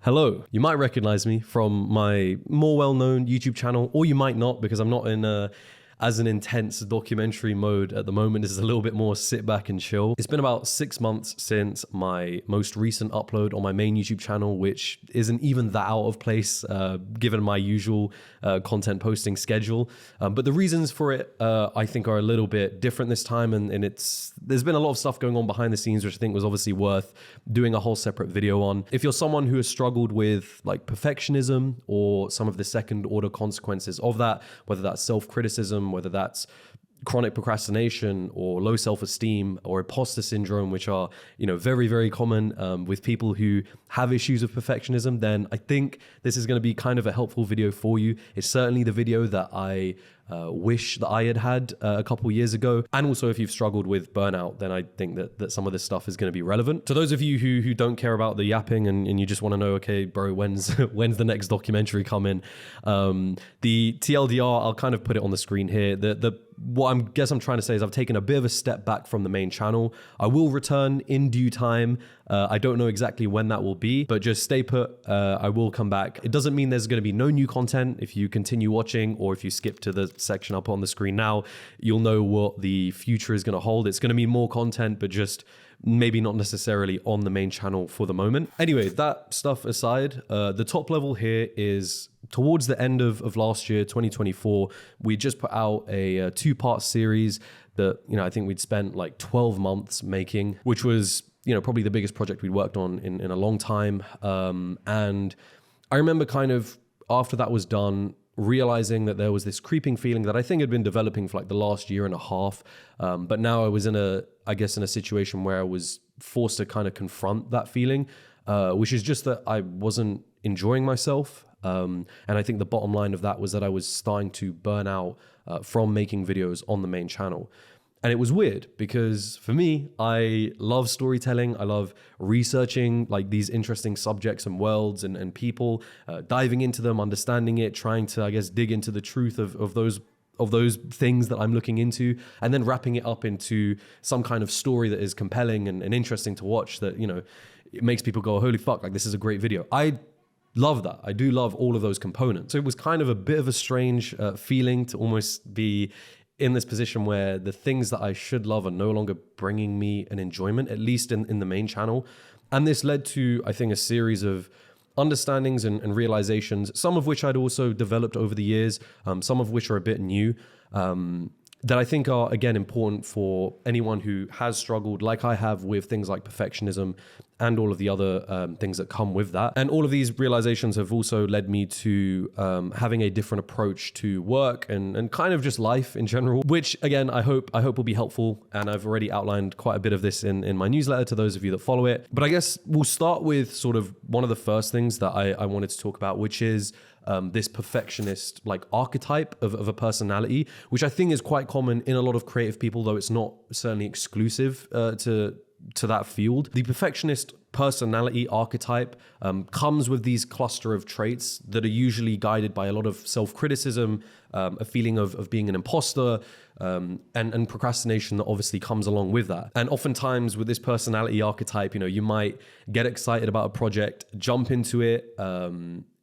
Hello, you might recognize me from my more well-known YouTube channel, or you might not because I'm not in as an intense documentary mode at the moment. This is a little bit more sit back and chill. It's been about 6 months since my most recent upload on my main YouTube channel, which isn't even that out of place given my usual content posting schedule. But the reasons for it, I think, are a little bit different this time, and there's been a lot of stuff going on behind the scenes, which I think was obviously worth doing a whole separate video on. If you're someone who has struggled with like perfectionism or some of the second order consequences of that, whether that's self-criticism, whether that's chronic procrastination or low self-esteem or imposter syndrome, which are, very, very common with people who have issues with perfectionism, then I think this is going to be kind of a helpful video for you. It's certainly the video that I wish that I had a couple years ago. And also, if you've struggled with burnout, then I think that some of this stuff is going to be relevant. To those of you who don't care about the yapping and you just want to know, okay, bro, when's the next documentary coming? The TLDR, I'll kind of put it on the screen here. What I'm trying to say is I've taken a bit of a step back from the main channel. I will return in due time. I don't know exactly when that will be, but just stay put. I will come back. It doesn't mean there's going to be no new content. If you continue watching or if you skip to the section up on the screen now, you'll know what the future is going to hold. It's going to be more content, but just maybe not necessarily on the main channel for the moment. Anyway, that stuff aside, the top level here is towards the end of last year, 2024, we just put out a two-part series that, I think we'd spent like 12 months making, which was, probably the biggest project we'd worked on in a long time. And I remember kind of after that was done, realizing that there was this creeping feeling that I think had been developing for like the last year and a half. But now I was in a situation where I was forced to kind of confront that feeling, which is just that I wasn't enjoying myself. And I think the bottom line of that was that I was starting to burn out from making videos on the main channel. And it was weird because for me, I love storytelling. I love researching like these interesting subjects and worlds and people, diving into them, understanding it, trying to, I guess, dig into the truth of those things that I'm looking into, and then wrapping it up into some kind of story that is compelling and interesting to watch that, it makes people go, holy fuck, like this is a great video. I love that. I do love all of those components. So it was kind of a bit of a strange feeling to almost be in this position where the things that I should love are no longer bringing me an enjoyment, at least in the main channel. And this led to, I think, a series of understandings and realizations, some of which I'd also developed over the years, some of which are a bit new, that I think are, again, important for anyone who has struggled, like I have, with things like perfectionism and all of the other things that come with that. And all of these realizations have also led me to having a different approach to work and kind of just life in general, which, again, I hope will be helpful. And I've already outlined quite a bit of this in my newsletter to those of you that follow it. But I guess we'll start with sort of one of the first things that I wanted to talk about, which is this perfectionist like archetype of a personality, which I think is quite common in a lot of creative people, though it's not certainly exclusive to that field. The perfectionist personality archetype comes with these cluster of traits that are usually guided by a lot of self-criticism, a feeling of being an imposter, and procrastination that obviously comes along with that. And oftentimes with this personality archetype, you might get excited about a project, jump into it,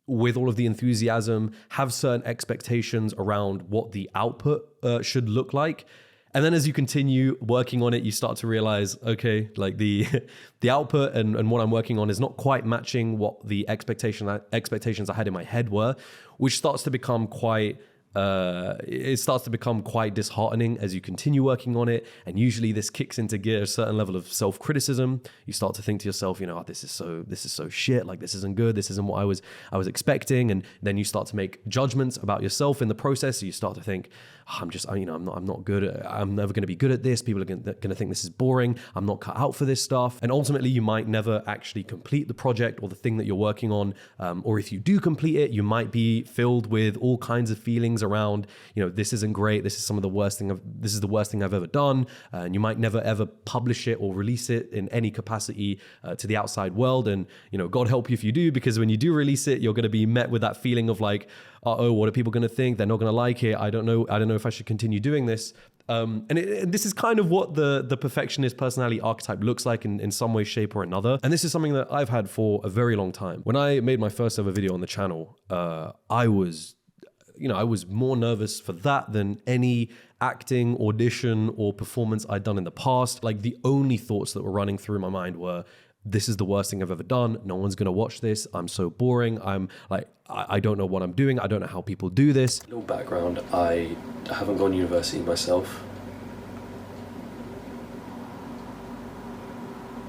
with all of the enthusiasm, have certain expectations around what the output should look like. And then as you continue working on it, you start to realize, okay, like the output and what I'm working on is not quite matching what the expectations I had in my head were, which starts to become quite disheartening as you continue working on it. And usually this kicks into gear a certain level of self-criticism. You start to think to yourself, this is so shit, like this isn't good, this isn't what I was expecting. And then you start to make judgments about yourself in the process. So you start to think, I'm not good. I'm never going to be good at this. People are going to think this is boring. I'm not cut out for this stuff. And ultimately you might never actually complete the project or the thing that you're working on. Or if you do complete it, you might be filled with all kinds of feelings feelings around, this isn't great. This is the worst thing I've ever done. And you might never ever publish it or release it in any capacity to the outside world. And, God help you if you do, because when you do release it, you're going to be met with that feeling of like, uh-oh, what are people going to think? They're not going to like it. I don't know if I should continue doing this. And this is kind of what the perfectionist personality archetype looks like in some way, shape, or another. And this is something that I've had for a very long time. When I made my first ever video on the channel, I was more nervous for that than any acting, audition, or performance I'd done in the past. Like, the only thoughts that were running through my mind were, this is the worst thing I've ever done. No one's going to watch this. I'm so boring. I'm like, I don't know what I'm doing. I don't know how people do this. Little background, I haven't gone to university myself.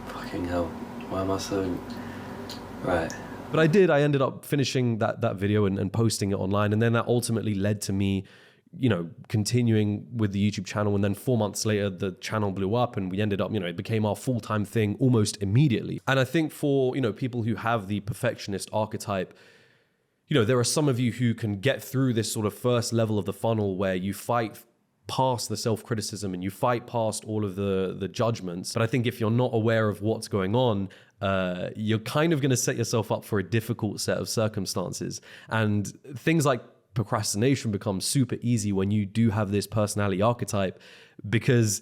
Fucking hell. Why am I so... Right. But I ended up finishing that video and posting it online. And then that ultimately led to me, continuing with the YouTube channel. And then 4 months later, the channel blew up and we ended up, it became our full-time thing almost immediately. And I think for, people who have the perfectionist archetype, there are some of you who can get through this sort of first level of the funnel where you fight past the self-criticism and you fight past all of the judgments. But I think if you're not aware of what's going on, you're kind of going to set yourself up for a difficult set of circumstances. And things like procrastination becomes super easy when you do have this personality archetype, because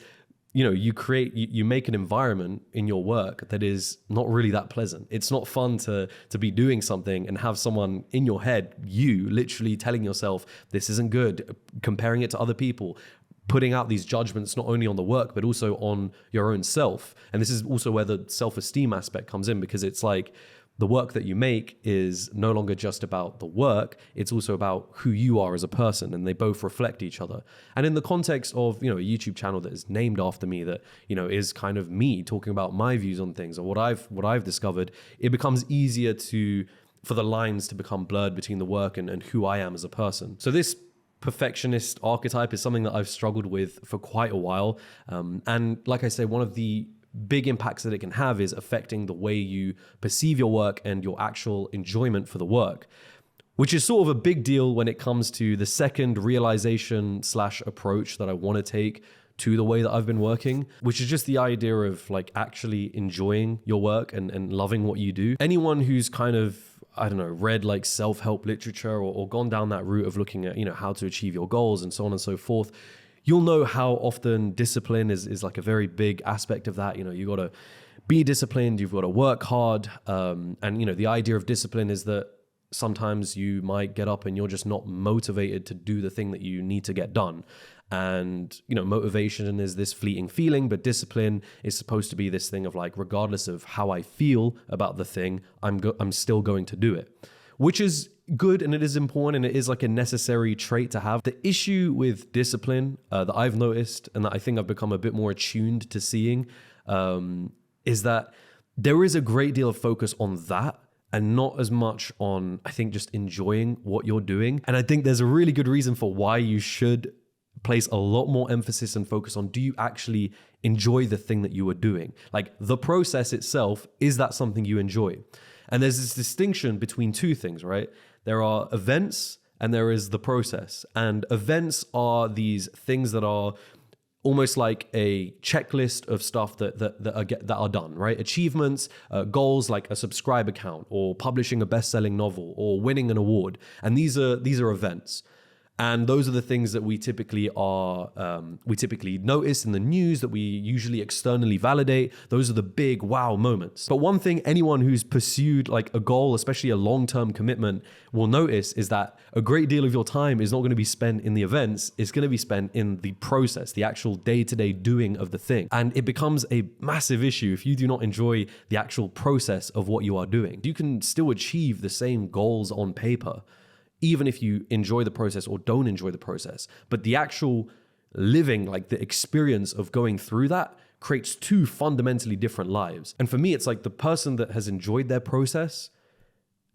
you make an environment in your work that is not really that pleasant. It's not fun to be doing something and have someone in your head, you literally telling yourself, this isn't good, comparing it to other people, putting out these judgments not only on the work, but also on your own self. And this is also where the self-esteem aspect comes in, because it's like, the work that you make is no longer just about the work, it's also about who you are as a person, and they both reflect each other. And in the context of, a YouTube channel that is named after me, that, is kind of me talking about my views on things or what I've discovered, it becomes easier for the lines to become blurred between the work and who I am as a person. So this perfectionist archetype is something that I've struggled with for quite a while. And like I say, one of the big impacts that it can have is affecting the way you perceive your work and your actual enjoyment for the work, which is sort of a big deal when it comes to the second realization / approach that I want to take to the way that I've been working, which is just the idea of like actually enjoying your work and loving what you do. Anyone who's kind of, read like self-help literature or gone down that route of looking at, how to achieve your goals and so on and so forth, you'll know how often discipline is like a very big aspect of that. You got to be disciplined, you've got to work hard. And, the idea of discipline is that sometimes you might get up and you're just not motivated to do the thing that you need to get done. And, motivation is this fleeting feeling, but discipline is supposed to be this thing of like, regardless of how I feel about the thing, I'm still going to do it, which is good and it is important and it is like a necessary trait to have. The issue with discipline that I've noticed and that I think I've become a bit more attuned to seeing is that there is a great deal of focus on that and not as much on, I think, just enjoying what you're doing. And I think there's a really good reason for why you should place a lot more emphasis and focus on, do you actually enjoy the thing that you are doing? Like the process itself, is that something you enjoy? And there's this distinction between two things, right? There are events and there is the process. And events are these things that are almost like a checklist of stuff that are done, right? Achievements, goals like a subscriber count or publishing a best-selling novel or winning an award. And these are events. And those are the things that we typically notice in the news, that we usually externally validate. Those are the big wow moments. But one thing anyone who's pursued like a goal, especially a long-term commitment, will notice is that a great deal of your time is not going to be spent in the events. It's going to be spent in the process, the actual day-to-day doing of the thing. And it becomes a massive issue if you do not enjoy the actual process of what you are doing. You can still achieve the same goals on paper, even if you enjoy the process or don't enjoy the process. But the actual living, like the experience of going through that, creates two fundamentally different lives. And for me, it's like the person that has enjoyed their process,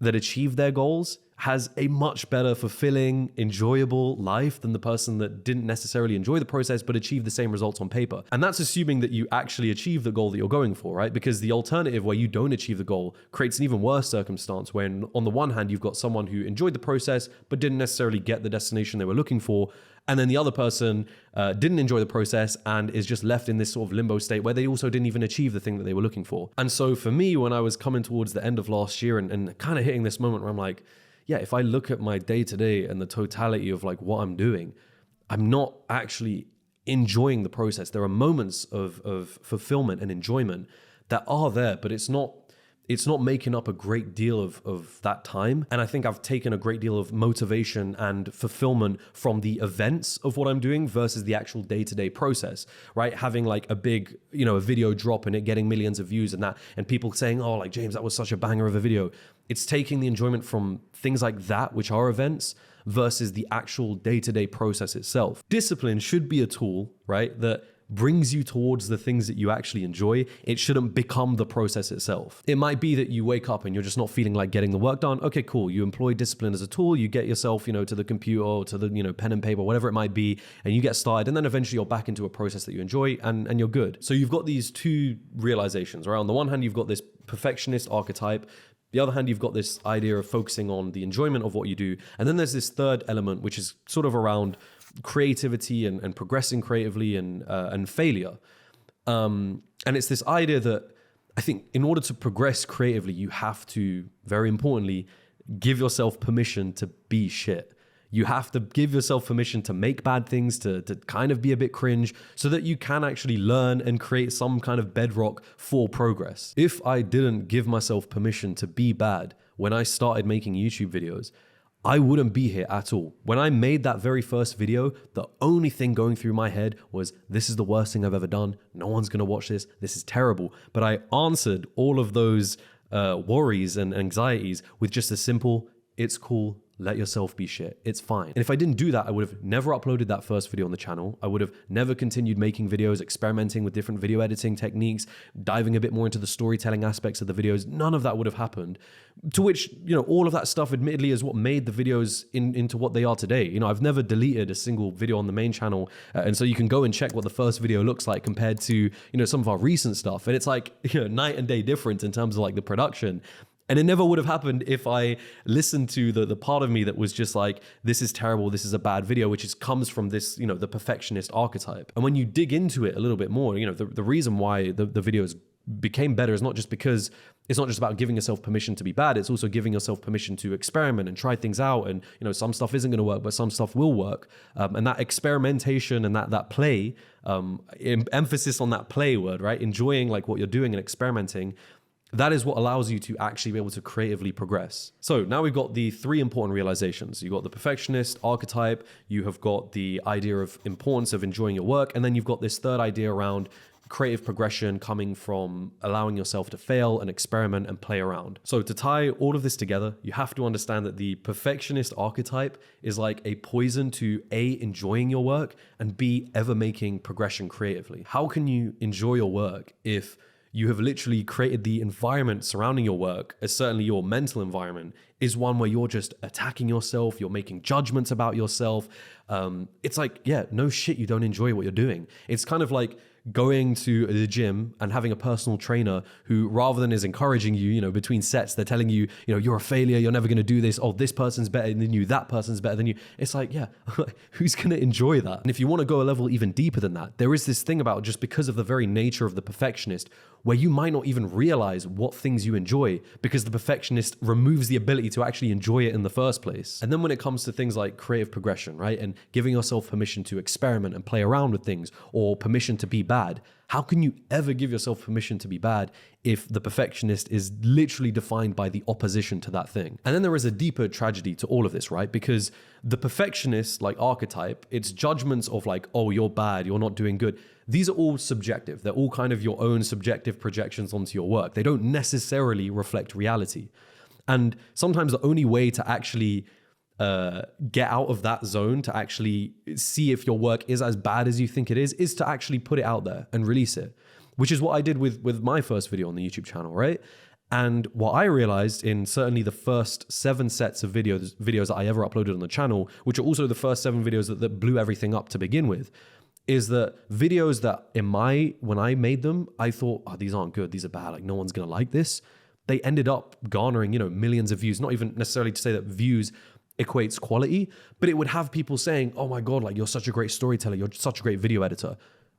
that achieved their goals, has a much better, fulfilling, enjoyable life than the person that didn't necessarily enjoy the process but achieved the same results on paper. And that's assuming that you actually achieve the goal that you're going for, right? Because the alternative where you don't achieve the goal creates an even worse circumstance when on the one hand, you've got someone who enjoyed the process but didn't necessarily get the destination they were looking for. And then the other person didn't enjoy the process and is just left in this sort of limbo state where they also didn't even achieve the thing that they were looking for. And so for me, when I was coming towards the end of last year and kind of hitting this moment where I'm like, yeah, if I look at my day-to-day and the totality of like what I'm doing, I'm not actually enjoying the process. There are moments of fulfillment and enjoyment that are there, but it's not making up a great deal of that time. And I think I've taken a great deal of motivation and fulfillment from the events of what I'm doing versus the actual day-to-day process, right? Having like a big, a video drop and it getting millions of views and people saying, oh, like James, that was such a banger of a video. It's taking the enjoyment from things like that, which are events, versus the actual day-to-day process itself. Discipline should be a tool, right? That brings you towards the things that you actually enjoy. It shouldn't become the process itself. It might be that you wake up and you're just not feeling like getting the work done. Okay, cool. You employ discipline as a tool. You get yourself, to the computer or to the, pen and paper, whatever it might be, and you get started. And then eventually you're back into a process that you enjoy and you're good. So you've got these two realizations, right? On the one hand, you've got this perfectionist archetype. The other hand, you've got this idea of focusing on the enjoyment of what you do. And then there's this third element, which is sort of around creativity and progressing creatively and failure. And it's this idea that I think in order to progress creatively, you have to, very importantly, give yourself permission to be shit. You have to give yourself permission to make bad things, to kind of be a bit cringe, so that you can actually learn and create some kind of bedrock for progress. If I didn't give myself permission to be bad when I started making YouTube videos, I wouldn't be here at all. When I made that very first video, the only thing going through my head was, this is the worst thing I've ever done. No one's gonna watch this. This is terrible. But I answered all of those worries and anxieties with just a simple, it's cool. Let yourself be shit. It's fine. And if I didn't do that, I would have never uploaded that first video on the channel. I would have never continued making videos, experimenting with different video editing techniques, diving a bit more into the storytelling aspects of the videos. None of that would have happened. To which, all of that stuff admittedly is what made the videos into what they are today. I've never deleted a single video on the main channel. And so you can go and check what the first video looks like compared to, some of our recent stuff. And it's like, night and day difference in terms of like the production. And it never would have happened if I listened to the part of me that was just like, this is terrible, this is a bad video, which comes from this, the perfectionist archetype. And when you dig into it a little bit more, the reason why the videos became better is not just because it's not just about giving yourself permission to be bad, it's also giving yourself permission to experiment and try things out. And, some stuff isn't going to work, but some stuff will work. And that experimentation and that play, emphasis on that play word, right? Enjoying like what you're doing and experimenting, that is what allows you to actually be able to creatively progress. So now we've got the three important realizations. You've got the perfectionist archetype, you have got the idea of importance of enjoying your work, and then you've got this third idea around creative progression coming from allowing yourself to fail and experiment and play around. So to tie all of this together, you have to understand that the perfectionist archetype is like a poison to A, enjoying your work, and B, ever making progression creatively. How can you enjoy your work if you have literally created the environment surrounding your work, as certainly your mental environment, is one where you're just attacking yourself, you're making judgments about yourself. It's like, yeah, no shit, you don't enjoy what you're doing. It's kind of like going to the gym and having a personal trainer who, rather than is encouraging you, between sets, they're telling you, you're a failure, you're never going to do this. Oh, this person's better than you, that person's better than you. It's like, yeah, who's going to enjoy that? And if you want to go a level even deeper than that, there is this thing about, just because of the very nature of the perfectionist, where you might not even realize what things you enjoy because the perfectionist removes the ability to actually enjoy it in the first place. And then when it comes to things like creative progression, right? And giving yourself permission to experiment and play around with things, or permission to be bad, how can you ever give yourself permission to be bad if the perfectionist is literally defined by the opposition to that thing? And then there is a deeper tragedy to all of this, right? Because the perfectionist, like archetype, it's judgments of like, oh, you're bad, you're not doing good. These are all subjective. They're all kind of your own subjective projections onto your work. They don't necessarily reflect reality. And sometimes the only way to actually get out of that zone, to actually see if your work is as bad as you think it is to actually put it out there and release it, which is what I did with my first video on the YouTube channel, right? And what I realized in certainly the first 7 sets of videos that I ever uploaded on the channel, which are also the first 7 videos that blew everything up to begin with, is that videos that when I made them, I thought, oh, these aren't good, these are bad, like no one's gonna like this. They ended up garnering, millions of views. Not even necessarily to say that views equates quality, but it would have people saying, oh my God, like you're such a great storyteller, you're such a great video editor.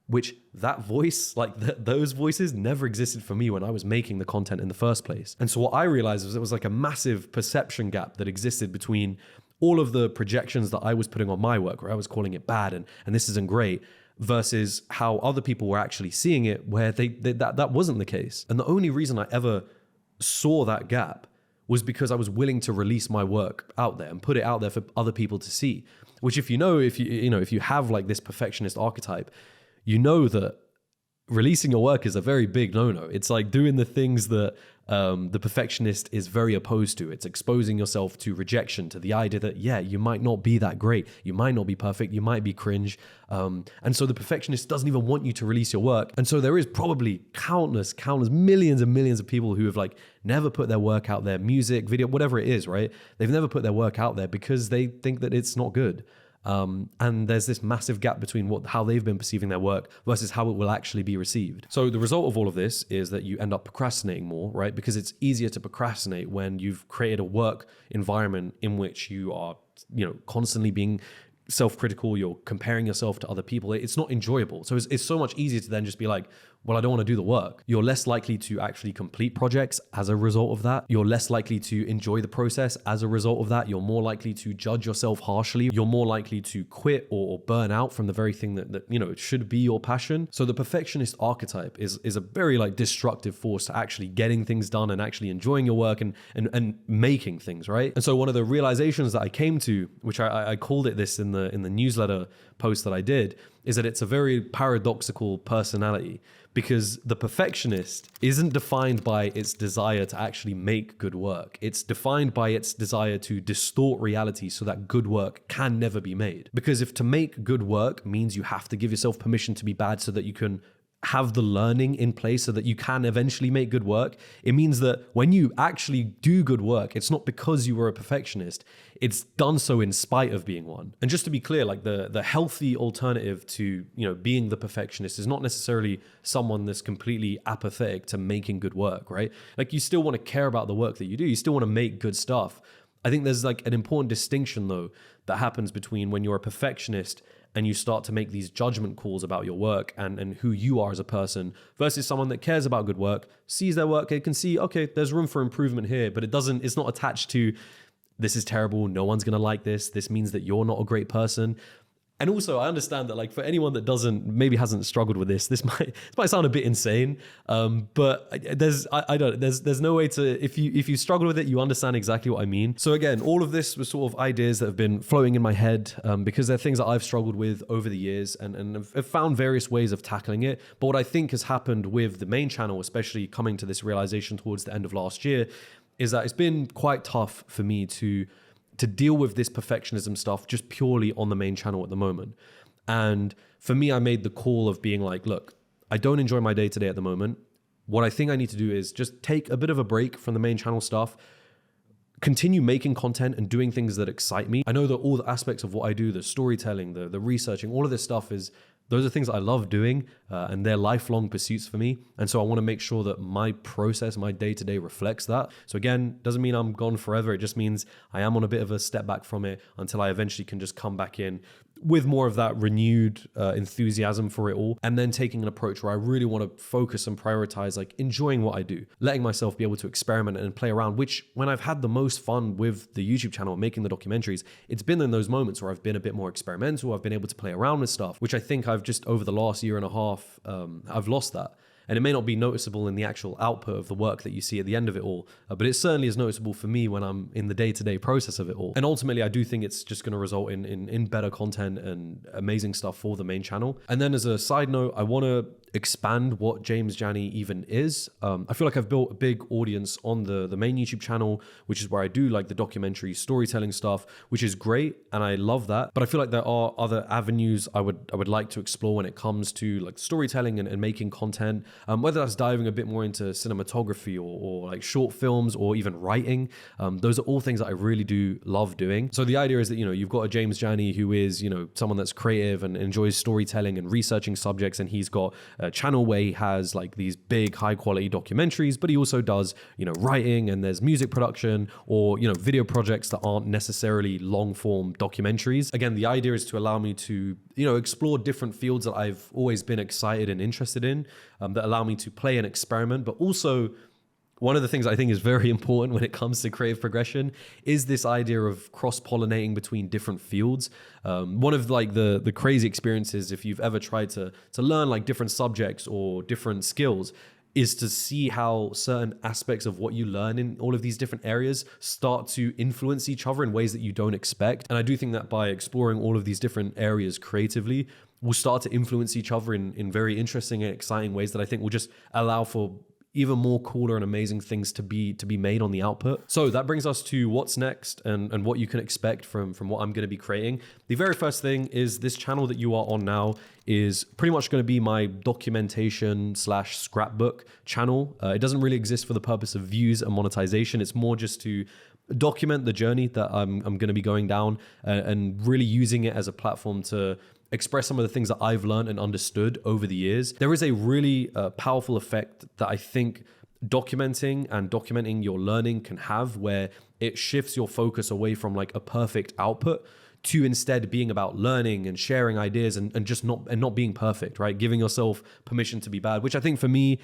Which that voice, like those voices never existed for me when I was making the content in the first place. And so what I realized was it was like a massive perception gap that existed between all of the projections that I was putting on my work, where I was calling it bad and this isn't great, versus how other people were actually seeing it, where that wasn't the case. And the only reason I ever saw that gap was because I was willing to release my work out there and put it out there for other people to see. Which if you have like this perfectionist archetype, you know that releasing your work is a very big no-no. It's like doing the things that the perfectionist is very opposed to. It's exposing yourself to rejection, to the idea that, yeah, you might not be that great. You might not be perfect. You might be cringe. And so the perfectionist doesn't even want you to release your work. And so there is probably countless, millions and millions of people who have like never put their work out there, music, video, whatever it is, right? They've never put their work out there because they think that it's not good. And there's this massive gap between how they've been perceiving their work versus how it will actually be received. So the result of all of this is that you end up procrastinating more, right? Because it's easier to procrastinate when you've created a work environment in which you are, constantly being self-critical, you're comparing yourself to other people. It's not enjoyable. So it's so much easier to then just be like, well, I don't want to do the work. You're less likely to actually complete projects as a result of that. You're less likely to enjoy the process as a result of that. You're more likely to judge yourself harshly. You're more likely to quit or burn out from the very thing that should be your passion. So the perfectionist archetype is a very like destructive force to actually getting things done and actually enjoying your work and making things, right? And so one of the realizations that I came to, which I called it this in the newsletter post that I did, is that it's a very paradoxical personality. Because the perfectionist isn't defined by its desire to actually make good work. It's defined by its desire to distort reality so that good work can never be made. Because if to make good work means you have to give yourself permission to be bad so that you can have the learning in place so that you can eventually make good work, it means that when you actually do good work, it's not because you were a perfectionist, it's done so in spite of being one. And just to be clear, like the healthy alternative to, being the perfectionist is not necessarily someone that's completely apathetic to making good work, right? Like you still want to care about the work that you do. You still want to make good stuff. I think there's like an important distinction though that happens between when you're a perfectionist and you start to make these judgment calls about your work and who you are as a person versus someone that cares about good work, sees their work, they can see, okay, there's room for improvement here, but it's not attached to, this is terrible, no one's gonna like this means that you're not a great person. And also, I understand that, like, for anyone that maybe hasn't struggled with this might sound a bit insane, but there's no way to, if you struggle with it, you understand exactly what I mean. So again, all of this was sort of ideas that have been floating in my head because they're things that I've struggled with over the years and have found various ways of tackling it. But what I think has happened with the main channel, especially coming to this realization towards the end of last year, is that it's been quite tough for me to deal with this perfectionism stuff just purely on the main channel at the moment. And for me, I made the call of being like, look, I don't enjoy my day-to-day at the moment. What I think I need to do is just take a bit of a break from the main channel stuff, continue making content and doing things that excite me. I know that all the aspects of what I do, the storytelling, the researching, all of this stuff those are things I love doing and they're lifelong pursuits for me. And so I want to make sure that my process, my day-to-day reflects that. So again, doesn't mean I'm gone forever. It just means I am on a bit of a step back from it until I eventually can just come back in with more of that renewed enthusiasm for it all, and then taking an approach where I really want to focus and prioritize like enjoying what I do, letting myself be able to experiment and play around, which when I've had the most fun with the YouTube channel, making the documentaries, it's been in those moments where I've been a bit more experimental, I've been able to play around with stuff, which I think I've just over the last year and a half, I've lost that. And it may not be noticeable in the actual output of the work that you see at the end of it all, but it certainly is noticeable for me when I'm in the day-to-day process of it all. And ultimately, I do think it's just going to result in better content and amazing stuff for the main channel. And then as a side note, I want to expand what James Jani even is. I feel like I've built a big audience on the main YouTube channel, which is where I do like the documentary storytelling stuff, which is great. And I love that. But I feel like there are other avenues I would like to explore when it comes to like storytelling and making content. whether that's diving a bit more into cinematography or like short films or even writing. Those are all things that I really do love doing. So the idea is that, you've got a James Jani who is, someone that's creative and enjoys storytelling and researching subjects. And he's got a channel where he has like these big high quality documentaries, but he also does, writing, and there's music production or, video projects that aren't necessarily long form documentaries. Again, the idea is to allow me to, explore different fields that I've always been excited and interested in, that allow me to play and experiment. But also, one of the things I think is very important when it comes to creative progression is this idea of cross-pollinating between different fields. One of like the crazy experiences, if you've ever tried to learn like different subjects or different skills, is to see how certain aspects of what you learn in all of these different areas start to influence each other in ways that you don't expect. And I do think that by exploring all of these different areas creatively, we'll start to influence each other in very interesting and exciting ways that I think will just allow for even more cooler and amazing things to be made on the output. So that brings us to what's next and what you can expect from what I'm going to be creating. The very first thing is this channel that you are on now is pretty much going to be my documentation / scrapbook channel. It doesn't really exist for the purpose of views and monetization. It's more just to document the journey that I'm going to be going down and really using it as a platform to express some of the things that I've learned and understood over the years. There is a really powerful effect that I think documenting your learning can have, where it shifts your focus away from like a perfect output to instead being about learning and sharing ideas and just not being perfect, right? Giving yourself permission to be bad, which I think for me,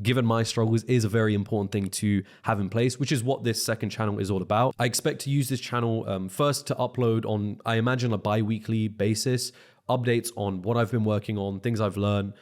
given my struggles, is a very important thing to have in place, which is what this second channel is all about. I expect to use this channel first to upload on, I imagine, a bi-weekly basis, updates on what I've been working on, things I've learned,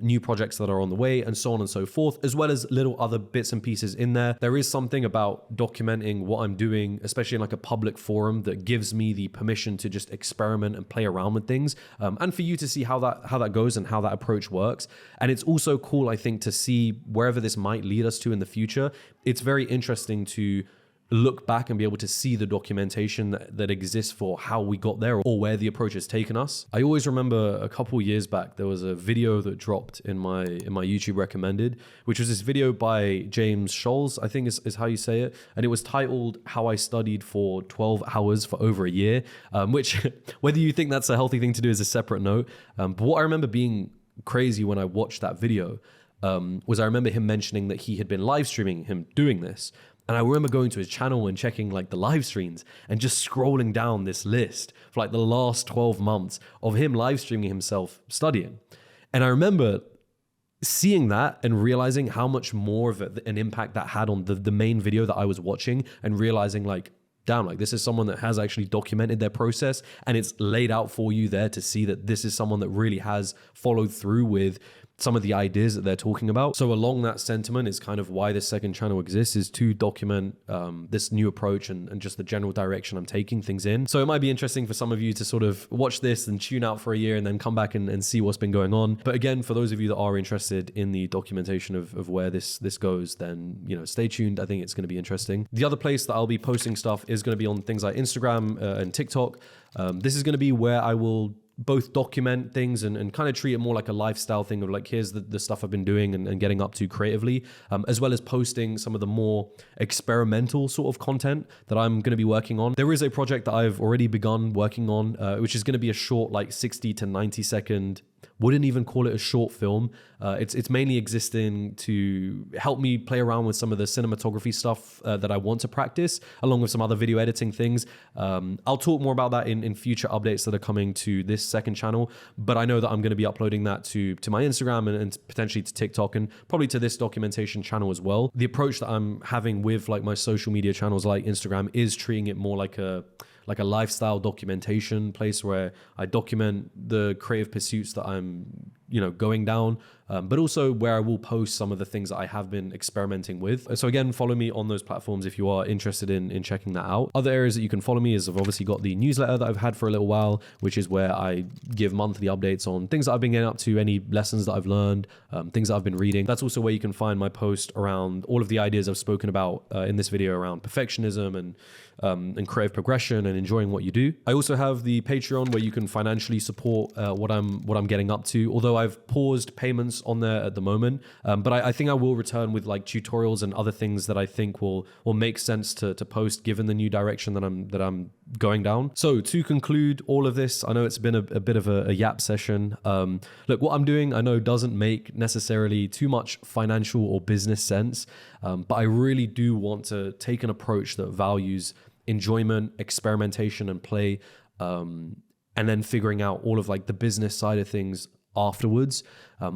new projects that are on the way, and so on and so forth, as well as little other bits and pieces in there. There is something about documenting what I'm doing, especially in like a public forum, that gives me the permission to just experiment and play around with things, and for you to see how that goes and how that approach works. And it's also cool, I think, to see wherever this might lead us to in the future. It's very interesting to look back and be able to see the documentation that exists for how we got there or where the approach has taken us. I always remember a couple years back, there was a video that dropped in my YouTube recommended, which was this video by James Scholes, I think is how you say it. And it was titled How I Studied for 12 Hours for Over a Year, which whether you think that's a healthy thing to do is a separate note. But what I remember being crazy when I watched that video was I remember him mentioning that he had been live streaming him doing this. And I remember going to his channel and checking like the live streams and just scrolling down this list for like the last 12 months of him live streaming himself studying. And I remember seeing that and realizing how much more of an impact that had on the main video that I was watching, and realizing like, damn, like this is someone that has actually documented their process, and it's laid out for you there to see that this is someone that really has followed through with some of the ideas that they're talking about. So along that sentiment is kind of why this second channel exists, is to document this new approach and just the general direction I'm taking things in. So it might be interesting for some of you to sort of watch this and tune out for a year and then come back and see what's been going on. But again, for those of you that are interested in the documentation of where this goes, then, stay tuned. I think it's going to be interesting. The other place that I'll be posting stuff is going to be on things like Instagram and TikTok. This is going to be where I will both document things and kind of treat it more like a lifestyle thing of like, here's the stuff I've been doing and getting up to creatively, as well as posting some of the more experimental sort of content that I'm going to be working on. There is a project that I've already begun working on, which is going to be a short, like 60 to 90 second, wouldn't even call it a short film. It's mainly existing to help me play around with some of the cinematography stuff that I want to practice, along with some other video editing things. I'll talk more about that in future updates that are coming to this second channel, but I know that I'm going to be uploading that to my Instagram and potentially to TikTok and probably to this documentation channel as well. The approach that I'm having with like my social media channels like Instagram is treating it more like a lifestyle documentation place where I document the creative pursuits that I'm, going down, but also where I will post some of the things that I have been experimenting with. So again, follow me on those platforms if you are interested in checking that out. Other areas that you can follow me is I've obviously got the newsletter that I've had for a little while, which is where I give monthly updates on things that I've been getting up to, any lessons that I've learned, things that I've been reading. That's also where you can find my post around all of the ideas I've spoken about in this video around perfectionism and creative progression and enjoying what you do. I also have the Patreon where you can financially support what I'm getting up to. Although I've paused payments posts on there at the moment, but I think I will return with like tutorials and other things that I think will make sense to post given the new direction that I'm going down. So to conclude all of this, I know it's been a bit of a yap session. Look, what I'm doing, I know doesn't make necessarily too much financial or business sense, but I really do want to take an approach that values enjoyment, experimentation, and play, and then figuring out all of like the business side of things afterwards.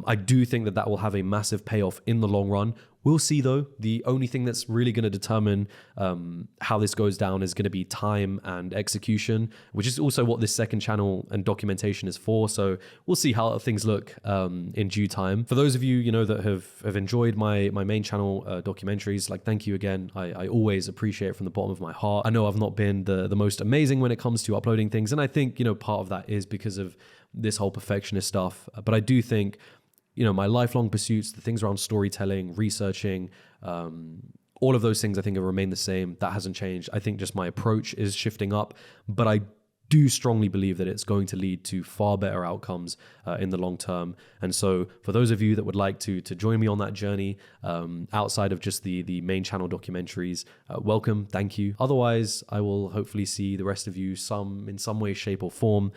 I do think that will have a massive payoff in the long run. We'll see though. The only thing that's really going to determine how this goes down is going to be time and execution, which is also what this second channel and documentation is for. So we'll see how things look in due time. For those of you, you know, that have enjoyed my main channel documentaries, like thank you again. I always appreciate it from the bottom of my heart. I know I've not been the most amazing when it comes to uploading things, and I think, you know, part of that is because of this whole perfectionist stuff. But I do think, you know, my lifelong pursuits, the things around storytelling, researching, all of those things I think have remained the same. That hasn't changed. I think just my approach is shifting up, but I do strongly believe that it's going to lead to far better outcomes in the long term. And so for those of you that would like to join me on that journey outside of just the main channel documentaries, welcome, thank you. Otherwise, I will hopefully see the rest of you in some way, shape or form.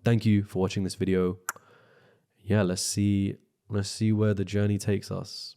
Thank you for watching this video. Yeah, let's see where the journey takes us.